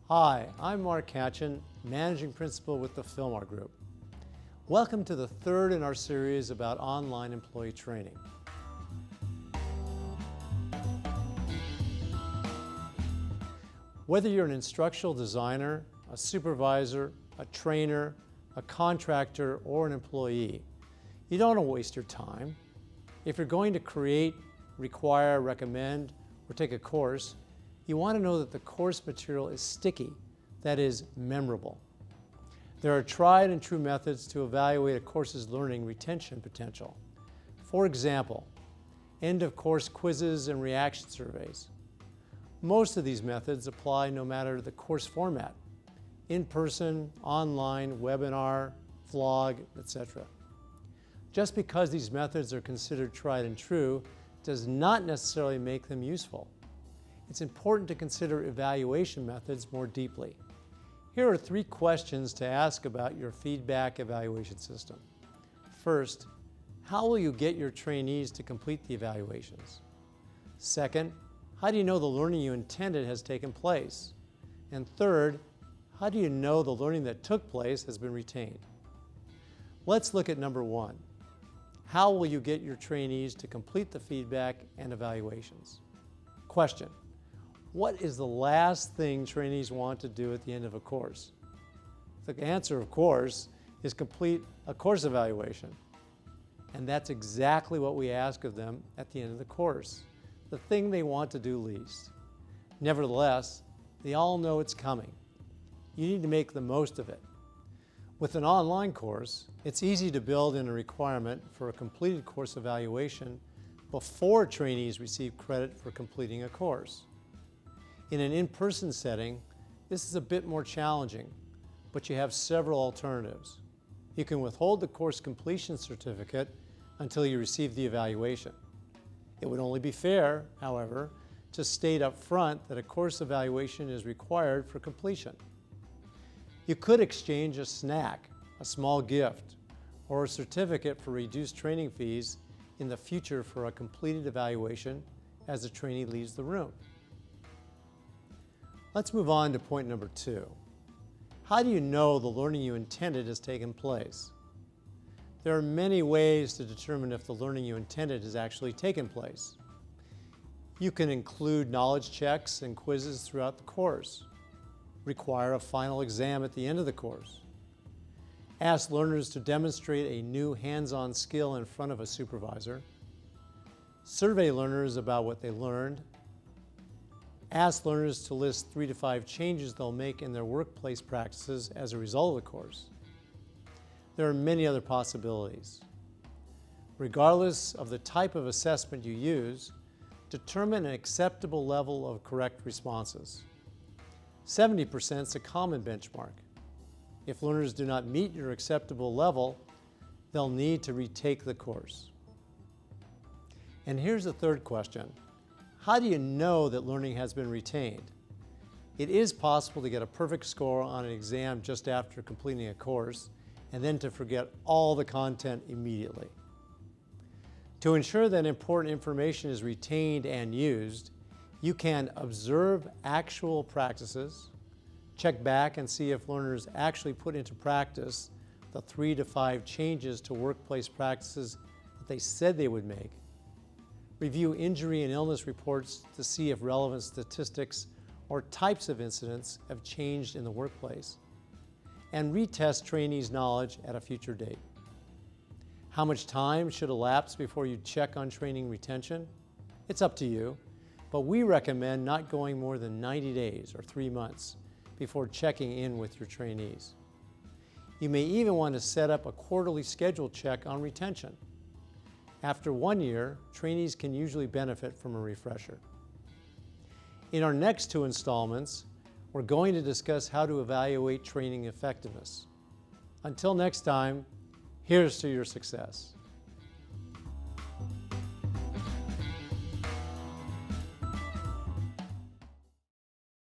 Hi, I'm Mark Katchen, Managing Principal with the Phylmar Group. Welcome to the third in our series about online employee training. Whether you're an instructional designer, a supervisor, a trainer, a contractor, or an employee, you don't want to waste your time. If you're going to create, require, recommend, or take a course, you want to know that the course material is sticky, that is, memorable. There are tried and true methods to evaluate a course's learning retention potential. For example, end-of-course quizzes and reaction surveys. Most of these methods apply no matter the course format: in-person, online, webinar, vlog, etc. Just because these methods are considered tried and true does not necessarily make them useful. It's important to consider evaluation methods more deeply. Here are 3 questions to ask about your feedback evaluation system. First, how will you get your trainees to complete the evaluations? Second, how do you know the learning you intended has taken place? And third, how do you know the learning that took place has been retained? Let's look at number 1. How will you get your trainees to complete the feedback and evaluations? Question: what is the last thing trainees want to do at the end of a course? The answer, of course, is complete a course evaluation. And that's exactly what we ask of them at the end of the course, the thing they want to do least. Nevertheless, they all know it's coming. You need to make the most of it. With an online course, it's easy to build in a requirement for a completed course evaluation before trainees receive credit for completing a course. In an in-person setting, this is a bit more challenging, but you have several alternatives. You can withhold the course completion certificate until you receive the evaluation. It would only be fair, however, to state up front that a course evaluation is required for completion. You could exchange a snack, a small gift, or a certificate for reduced training fees in the future for a completed evaluation as the trainee leaves the room. Let's move on to point number 2. How do you know the learning you intended has taken place? There are many ways to determine if the learning you intended has actually taken place. You can include knowledge checks and quizzes throughout the course, require a final exam at the end of the course, ask learners to demonstrate a new hands-on skill in front of a supervisor, survey learners about what they learned, ask learners to list 3 to 5 changes they'll make in their workplace practices as a result of the course. There are many other possibilities. Regardless of the type of assessment you use, determine an acceptable level of correct responses. 70% is a common benchmark. If learners do not meet your acceptable level, they'll need to retake the course. And here's the third question. How do you know that learning has been retained? It is possible to get a perfect score on an exam just after completing a course and then to forget all the content immediately. To ensure that important information is retained and used, you can observe actual practices, check back and see if learners actually put into practice the 3 to 5 changes to workplace practices that they said they would make, review injury and illness reports to see if relevant statistics or types of incidents have changed in the workplace, and retest trainees' knowledge at a future date. How much time should elapse before you check on training retention? It's up to you, but we recommend not going more than 90 days or 3 months before checking in with your trainees. You may even want to set up a quarterly schedule check on retention. After 1 year, trainees can usually benefit from a refresher. In our next 2 installments, we're going to discuss how to evaluate training effectiveness. Until next time, here's to your success.